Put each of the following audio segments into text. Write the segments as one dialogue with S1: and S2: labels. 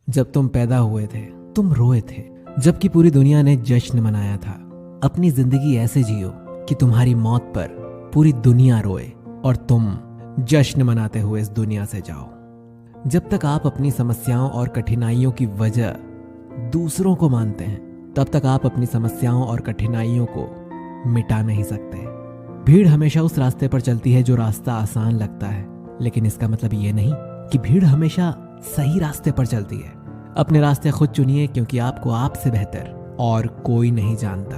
S1: जब तुम पैदा हुए थे तुम रोए थे, जबकि पूरी दुनिया ने जश्न मनाया था। अपनी जिंदगी ऐसे जियो कि तुम्हारी मौत पर पूरी दुनिया रोए और तुम जश्न मनाते हुए इस दुनिया से जाओ। जब तक आप अपनी समस्याओं और कठिनाइयों की वजह दूसरों को मानते हैं, तब तक आप अपनी समस्याओं और कठिनाइयों को मिटा नहीं सकते। भीड़ हमेशा उस रास्ते पर चलती है जो रास्ता आसान लगता है, लेकिन इसका मतलब ये नहीं कि भीड़ हमेशा सही रास्ते पर चलती है। अपने रास्ते खुद चुनिए, क्योंकि आपको आपसे बेहतर और कोई नहीं जानता।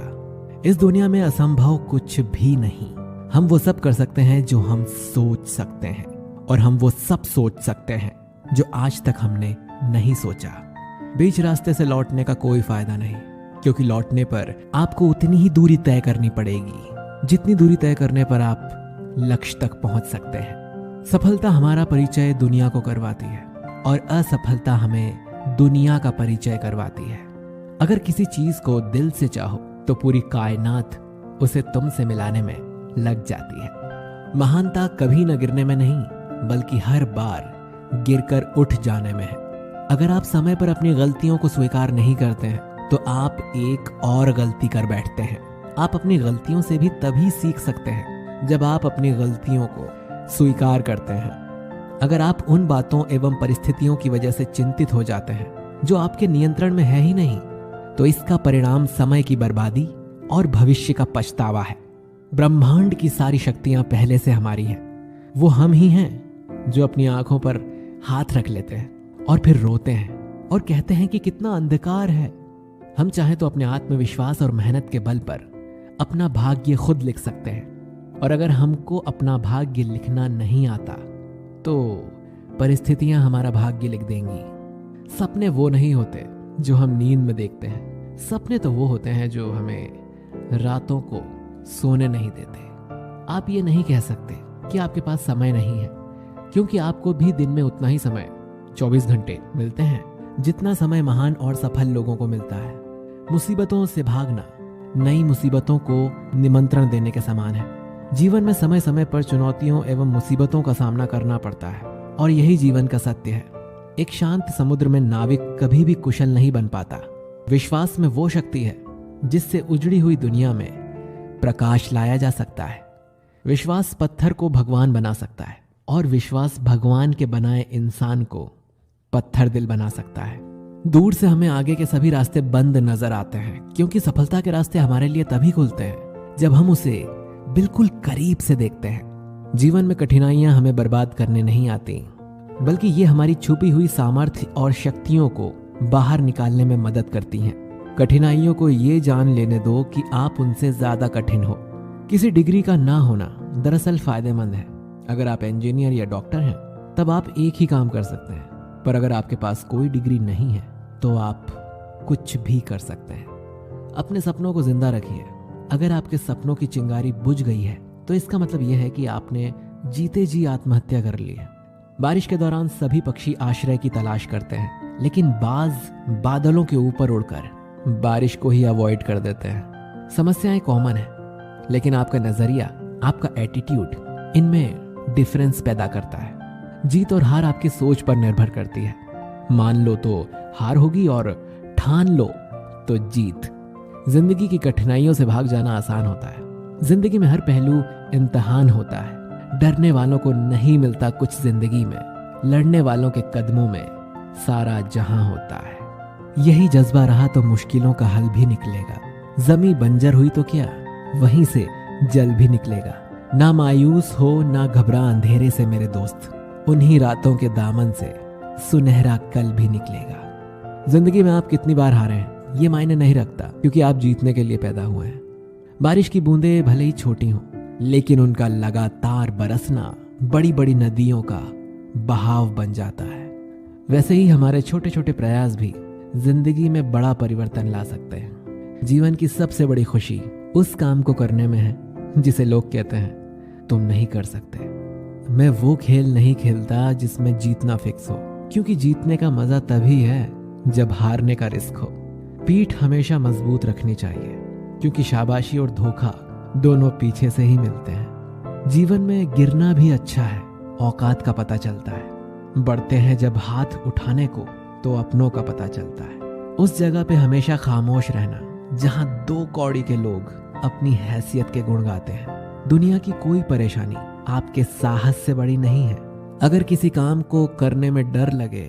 S1: इस दुनिया में असंभव कुछ भी नहीं। हम वो सब कर सकते हैं जो हम सोच सकते हैं, और हम वो सब सोच सकते हैं जो आज तक हमने नहीं सोचा। बीच रास्ते से लौटने का कोई फायदा नहीं, क्योंकि लौटने पर आपको उतनी ही दूरी तय करनी पड़ेगी जितनी दूरी तय करने पर आप लक्ष्य तक पहुंच सकते हैं। सफलता हमारा परिचय दुनिया को करवाती है, और असफलता हमें दुनिया का परिचय करवाती है। अगर किसी चीज को दिल से चाहो तो पूरी कायनात उसे तुमसे मिलाने में लग जाती है। महानता कभी न गिरने में नहीं, बल्कि हर बार गिरकर उठ जाने में है। अगर आप समय पर अपनी गलतियों को स्वीकार नहीं करते हैं तो आप एक और गलती कर बैठते हैं। आप अपनी गलतियों से भी तभी सीख सकते हैं जब आप अपनी गलतियों को स्वीकार करते हैं। अगर आप उन बातों एवं परिस्थितियों की वजह से चिंतित हो जाते हैं जो आपके नियंत्रण में है ही नहीं, तो इसका परिणाम समय की बर्बादी और भविष्य का पछतावा है। ब्रह्मांड की सारी शक्तियां पहले से हमारी हैं। वो हम ही हैं जो अपनी आंखों पर हाथ रख लेते हैं और फिर रोते हैं और कहते हैं कि कितना अंधकार है। हम चाहें तो अपने आत्मविश्वास और मेहनत के बल पर अपना भाग्य खुद लिख सकते हैं, और अगर हमको अपना भाग्य लिखना नहीं आता तो परिस्थितियां हमारा भाग्य लिख देंगी। सपने वो नहीं होते जो हम नींद में देखते हैं। सपने तो वो होते हैं जो हमें रातों को सोने नहीं देते। आप ये नहीं कह सकते कि आपके पास समय नहीं है, क्योंकि आपको भी दिन में उतना ही समय 24 घंटे मिलते हैं जितना समय महान और सफल लोगों को मिलता है। मुसीबतों से भागना नई मुसीबतों को निमंत्रण देने के समान है। जीवन में समय समय पर चुनौतियों एवं मुसीबतों का सामना करना पड़ता है, और यही जीवन का सत्य है। एक शांत समुद्र में नाविक कभी भी कुशल नहीं बन पाता। विश्वास में वो शक्ति है जिससे उजड़ी हुई दुनिया में प्रकाश लाया जा सकता है। विश्वास पत्थर को भगवान बना सकता है, और विश्वास भगवान के बनाए इंसान को पत्थर दिल बना सकता है। दूर से हमें आगे के सभी रास्ते बंद नजर आते हैं, क्योंकि सफलता के रास्ते हमारे लिए तभी खुलते हैं जब हम उसे बिल्कुल करीब से देखते हैं। जीवन में कठिनाइयां हमें बर्बाद करने नहीं आती, बल्कि ये हमारी छुपी हुई सामर्थ्य और शक्तियों को बाहर निकालने में मदद करती हैं। कठिनाइयों को ये जान लेने दो कि आप उनसे ज्यादा कठिन हो। किसी डिग्री का ना होना दरअसल फायदेमंद है। अगर आप इंजीनियर या डॉक्टर हैं तब आप एक ही काम कर सकते हैं, पर अगर आपके पास कोई डिग्री नहीं है तो आप कुछ भी कर सकते हैं। अपने सपनों को जिंदा रखिए। अगर आपके सपनों की चिंगारी बुझ गई है तो इसका मतलब यह है कि आपने जीते जी आत्महत्या कर ली है। बारिश के दौरान सभी पक्षी आश्रय की तलाश करते हैं, लेकिन बाज बादलों के ऊपर उड़कर बारिश को ही अवॉइड कर देते हैं। समस्याएं कॉमन है, लेकिन आपका नजरिया, आपका एटीट्यूड इनमें डिफरेंस पैदा करता है। जीत और हार आपकी सोच पर निर्भर करती है। मान लो तो हार होगी, और ठान लो तो जीत। जिंदगी की कठिनाइयों से भाग जाना आसान होता है। जिंदगी में हर पहलू इम्तिहान होता है। डरने वालों को नहीं मिलता कुछ जिंदगी में, लड़ने वालों के कदमों में सारा जहां होता है। यही जज्बा रहा तो मुश्किलों का हल भी निकलेगा। जमी बंजर हुई तो क्या, वहीं से जल भी निकलेगा। ना मायूस हो ना घबरा अंधेरे से मेरे दोस्त, उन्हीं रातों के दामन से सुनहरा कल भी निकलेगा। जिंदगी में आप कितनी बार हारे हैं ये मायने नहीं रखता, क्योंकि आप जीतने के लिए पैदा हुए हैं। बारिश की बूंदें भले ही छोटी हों, लेकिन उनका लगातार बरसना बड़ी बड़ी नदियों का बहाव बन जाता है। वैसे ही हमारे छोटे छोटे प्रयास भी जिंदगी में बड़ा परिवर्तन ला सकते हैं। जीवन की सबसे बड़ी खुशी उस काम को करने में है जिसे लोग कहते हैं तुम नहीं कर सकते। मैं वो खेल नहीं खेलता जिसमें जीतना फिक्स हो, क्योंकि जीतने का मजा तभी है जब हारने का रिस्क हो। पीठ हमेशा मजबूत रखनी चाहिए, क्योंकि शाबाशी और धोखा दोनों पीछे से ही मिलते हैं। जीवन में गिरना भी अच्छा है, औकात का पता चलता है। बढ़ते हैं जब हाथ उठाने को तो अपनों का पता चलता है। उस जगह पे हमेशा खामोश रहना जहां 2 कौड़ी के लोग अपनी हैसियत के गुण गाते हैं। दुनिया की कोई परेशानी आपके साहस से बड़ी नहीं है। अगर किसी काम को करने में डर लगे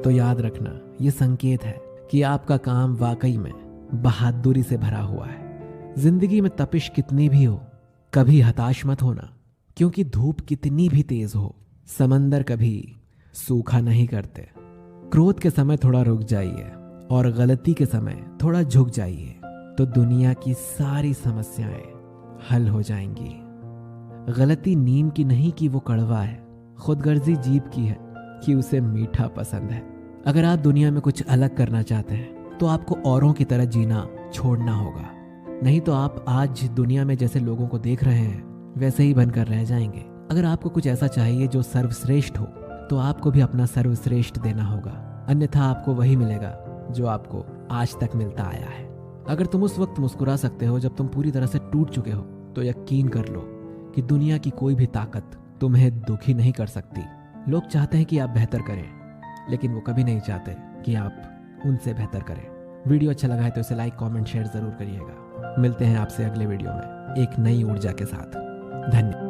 S1: तो याद रखना, ये संकेत है कि आपका काम वाकई में बहादुरी से भरा हुआ है। जिंदगी में तपिश कितनी भी हो, कभी हताश मत होना, क्योंकि धूप कितनी भी तेज हो, समंदर कभी सूखा नहीं करते। क्रोध के समय थोड़ा रुक जाइए और गलती के समय थोड़ा झुक जाइए, तो दुनिया की सारी समस्याएं हल हो जाएंगी। गलती नीम की नहीं कि वो कड़वा है, खुदगर्जी जीभ की है कि उसे मीठा पसंद है। अगर आप दुनिया में कुछ अलग करना चाहते हैं तो आपको औरों की तरह जीना छोड़ना होगा, नहीं तो आप आज दुनिया में जैसे लोगों को देख रहे हैं वैसे ही बनकर रह जाएंगे। अगर आपको कुछ ऐसा चाहिए जो सर्वश्रेष्ठ हो तो आपको भी अपना सर्वश्रेष्ठ देना होगा, अन्यथा आपको वही मिलेगा जो आपको आज तक मिलता आया है। अगर तुम उस वक्त मुस्कुरा सकते हो जब तुम पूरी तरह से टूट चुके हो, तो यकीन कर लो कि दुनिया की कोई भी ताकत तुम्हें दुखी नहीं कर सकती। लोग चाहते हैं कि आप बेहतर करें, लेकिन वो कभी नहीं चाहते कि आप उनसे बेहतर करें। वीडियो अच्छा लगा है तो इसे लाइक, कमेंट, शेयर जरूर करिएगा। मिलते हैं आपसे अगले वीडियो में एक नई ऊर्जा के साथ। धन्यवाद।